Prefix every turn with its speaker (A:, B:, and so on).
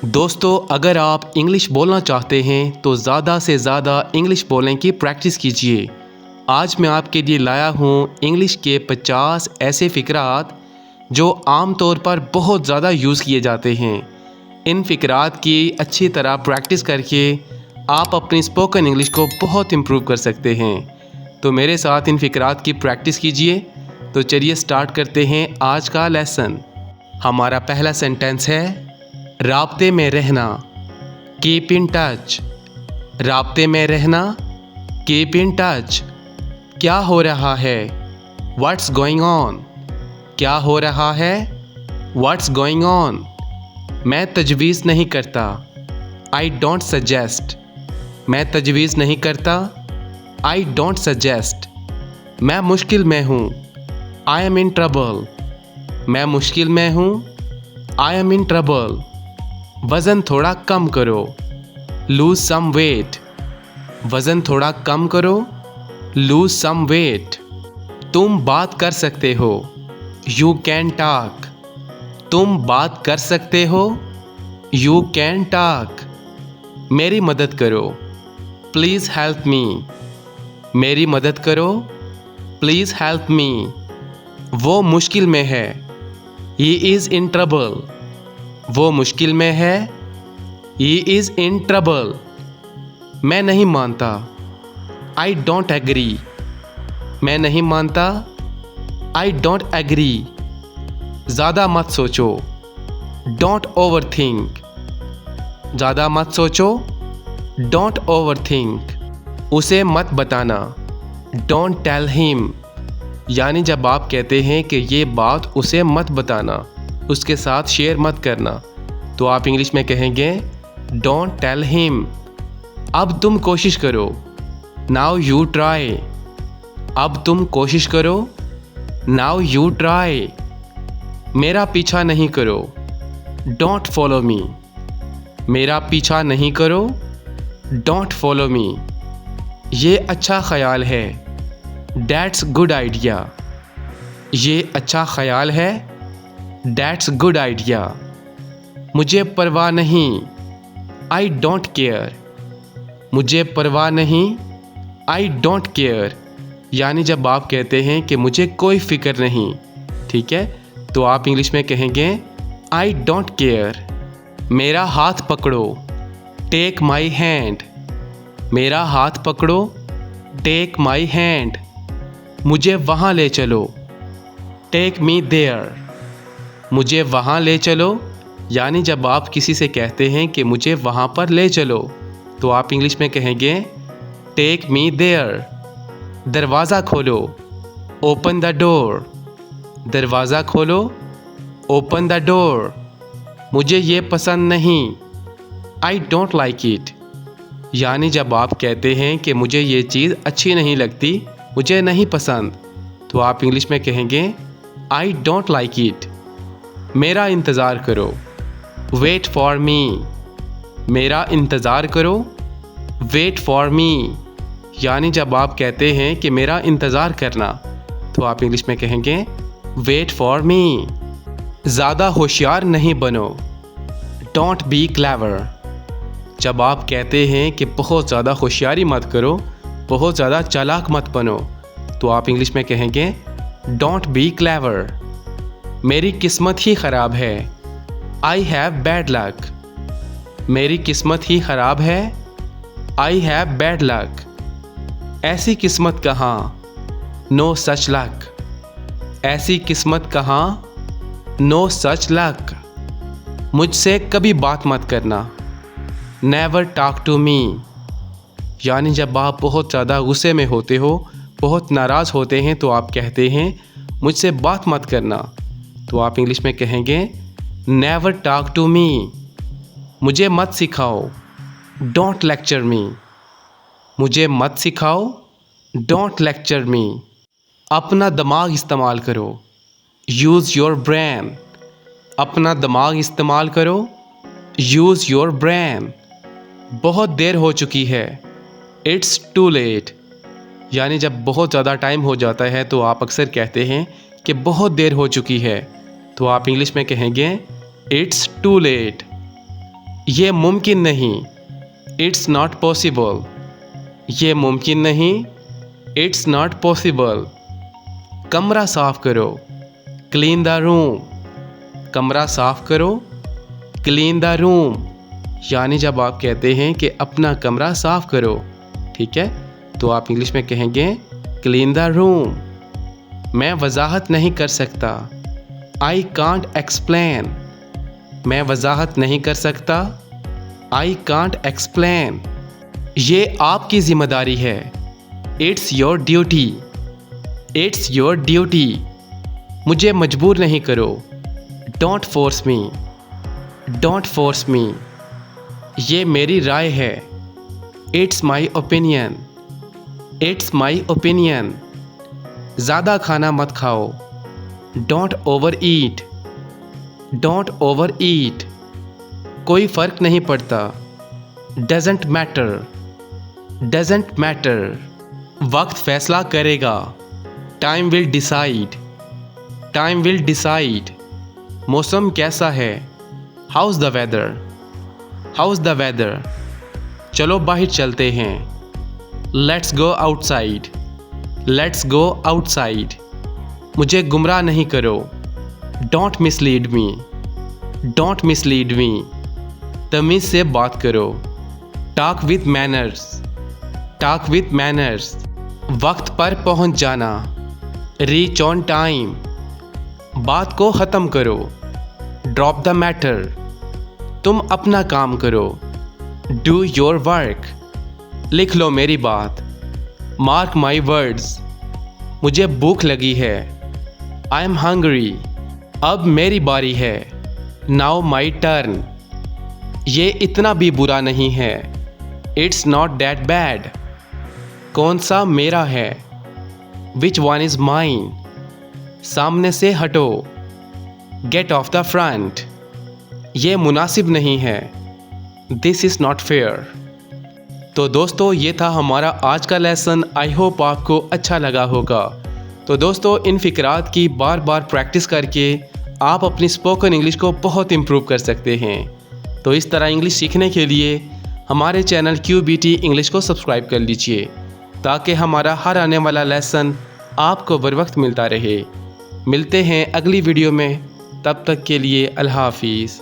A: दोस्तों, अगर आप इंग्लिश बोलना चाहते हैं तो ज़्यादा से ज़्यादा इंग्लिश बोलने की प्रैक्टिस कीजिए। आज मैं आपके लिए लाया हूँ इंग्लिश के 50 ऐसे फ़िक्रात जो आम तौर पर बहुत ज़्यादा यूज़ किए जाते हैं। इन फ़िक्रात की अच्छी तरह प्रैक्टिस करके आप अपनी स्पोकन इंग्लिश को बहुत इम्प्रूव कर सकते हैं। तो मेरे साथ इन फ़िक्रात की प्रैक्टिस कीजिए। तो चलिए स्टार्ट करते हैं आज का लेसन। हमारा पहला सेंटेंस है राब्ते में रहना, कीप इन टच। राब्ते में रहना, कीप इन टच। क्या हो रहा है? What's going on? क्या हो रहा है? What's going on? मैं तजवीज़ नहीं करता, आई डोंट सजेस्ट। मैं तजवीज़ नहीं करता, आई डोंट सजेस्ट। मैं मुश्किल में हूँ, आई एम इन ट्रबल। मैं मुश्किल में हूँ, आई एम इन ट्रबल। वज़न थोड़ा कम करो, लूज सम वेट। वज़न थोड़ा कम करो, लूज सम वेट। तुम बात कर सकते हो, यू कैन टॉक। तुम बात कर सकते हो, यू कैन टॉक। मेरी मदद करो, प्लीज़ हेल्प मी। मेरी मदद करो, प्लीज़ हेल्प मी। वो मुश्किल में है, ही इज़ इन ट्रबल। वो मुश्किल में है, ही इज़ इन ट्रबल। मैं नहीं मानता, आई डोंट एग्री। मैं नहीं मानता, आई डोंट एग्री। ज़्यादा मत सोचो, डोंट ओवर थिंक। ज़्यादा मत सोचो, डोंट ओवर थिंक। उसे मत बताना, डोंट टेल हिम। यानी जब आप कहते हैं कि ये बात उसे मत बताना, उसके साथ शेयर मत करना, तो आप इंग्लिश में कहेंगे डोंट टेल हिम। अब तुम कोशिश करो, नाउ यू ट्राई। अब तुम कोशिश करो, नाउ यू ट्राई। मेरा पीछा नहीं करो, डोंट फॉलो मी। मेरा पीछा नहीं करो, डोंट फॉलो मी। ये अच्छा ख्याल है, दैट्स गुड आइडिया। ये अच्छा ख्याल है, दैट्स गुड आइडिया। मुझे परवाह नहीं, आई डोंट केयर। मुझे परवाह नहीं, आई डोंट केयर। यानी जब आप कहते हैं कि मुझे कोई फ़िक्र नहीं, ठीक है, तो आप इंग्लिश में कहेंगे आई डोंट केयर। मेरा हाथ पकड़ो, टेक माई हैंड। मेरा हाथ पकड़ो, टेक माई हैंड। मुझे वहाँ ले चलो, टेक मी देयर। मुझे वहाँ ले चलो। यानी जब आप किसी से कहते हैं कि मुझे वहाँ पर ले चलो, तो आप इंग्लिश में कहेंगे टेक मी देयर। दरवाज़ा खोलो, ओपन द डोर। दरवाज़ा खोलो, ओपन द डोर। मुझे ये पसंद नहीं, आई डोंट लाइक इट। यानी जब आप कहते हैं कि मुझे ये चीज़ अच्छी नहीं लगती, मुझे नहीं पसंद, तो आप इंग्लिश में कहेंगे आई डोंट लाइक इट। मेरा इंतज़ार करो, वेट फॉर मी। मेरा इंतज़ार करो, वेट फॉर मी। यानी जब आप कहते हैं कि मेरा इंतज़ार करना, तो आप इंग्लिश में कहेंगे वेट फॉर मी। ज़्यादा होशियार नहीं बनो, डोंट बी क्लेवर। जब आप कहते हैं कि बहुत ज़्यादा होशियारी मत करो, बहुत ज़्यादा चालाक मत बनो, तो आप इंग्लिश में कहेंगे डोंट बी क्लेवर। मेरी किस्मत ही ख़राब है, आई हैव बैड लक। मेरी किस्मत ही ख़राब है, आई हैव बैड लक। ऐसी किस्मत कहाँ, नो सच लक। ऐसी किस्मत कहाँ, नो सच लक। मुझसे कभी बात मत करना, नेवर टॉक टू मी। यानी जब आप बहुत ज़्यादा गुस्से में होते हो, बहुत नाराज़ होते हैं, तो आप कहते हैं मुझसे बात मत करना, तो आप इंग्लिश में कहेंगे नेवर टॉक टू मी। मुझे मत सिखाओ, डोंट लेक्चर मी। मुझे मत सिखाओ, डोंट लेक्चर मी। अपना दिमाग इस्तेमाल करो, यूज़ योर ब्रेन। अपना दिमाग इस्तेमाल करो, यूज़ योर ब्रेन। बहुत देर हो चुकी है, इट्स टू लेट। यानी जब बहुत ज़्यादा टाइम हो जाता है, तो आप अक्सर कहते हैं कि बहुत देर हो चुकी है, तो आप इंग्लिश में कहेंगे इट्स टू लेट। ये मुमकिन नहीं, इट्स नॉट पॉसिबल। ये मुमकिन नहीं, इट्स नॉट पॉसिबल। कमरा साफ करो, क्लीन द रूम। कमरा साफ करो, क्लीन द रूम। यानी जब आप कहते हैं कि अपना कमरा साफ करो, ठीक है, तो आप इंग्लिश में कहेंगे क्लीन द रूम। मैं वजाहत नहीं कर सकता, आई कांट एक्सप्लेन। मैं वजाहत नहीं कर सकता, आई कांट एक्सप्लेन। ये आपकी जिम्मेदारी है, it's your duty. It's your duty. मुझे मजबूर नहीं करो, don't force me. Don't force me. ये मेरी राय है, it's my opinion. It's my opinion. ज़्यादा खाना मत खाओ, don't over eat. Don't over ईट। कोई फ़र्क नहीं पड़ता, डजेंट मैटर। Doesn't matter. वक्त फैसला करेगा, time will decide. Time will decide. मौसम कैसा है, how's the weather. How's the weather. चलो बाहर चलते हैं, let's go outside. Let's go outside. मुझे गुमराह नहीं करो, don't mislead me. Don't mislead me. तमीज़ से बात करो, talk with manners. Talk with manners. वक्त पर पहुंच जाना, रीच ऑन टाइम। बात को ख़त्म करो, ड्रॉप द मैटर। तुम अपना काम करो, डू योर वर्क। लिख लो मेरी बात, मार्क माई वर्ड्स। मुझे भूख लगी है, आई एम हंग्री। अब मेरी बारी है, नाउ माई टर्न। ये इतना भी बुरा नहीं है, इट्स नॉट दैट बैड। कौन सा मेरा है, विच वन इज़ माइन। सामने से हटो, गेट ऑफ द फ्रंट। ये मुनासिब नहीं है, दिस इज़ नॉट फेयर। तो दोस्तों ये था हमारा आज का लेसन। आई होप आपको अच्छा लगा होगा। तो दोस्तों इन फ़िक्रात की बार बार प्रैक्टिस करके आप अपनी स्पोकन इंग्लिश को बहुत इम्प्रूव कर सकते हैं। तो इस तरह इंग्लिश सीखने के लिए हमारे चैनल QBT इंग्लिश को सब्सक्राइब कर लीजिए, ताकि हमारा हर आने वाला लेसन आपको बर वक्त मिलता रहे। मिलते हैं अगली वीडियो में, तब तक के लिए अल्लाह हाफिज़।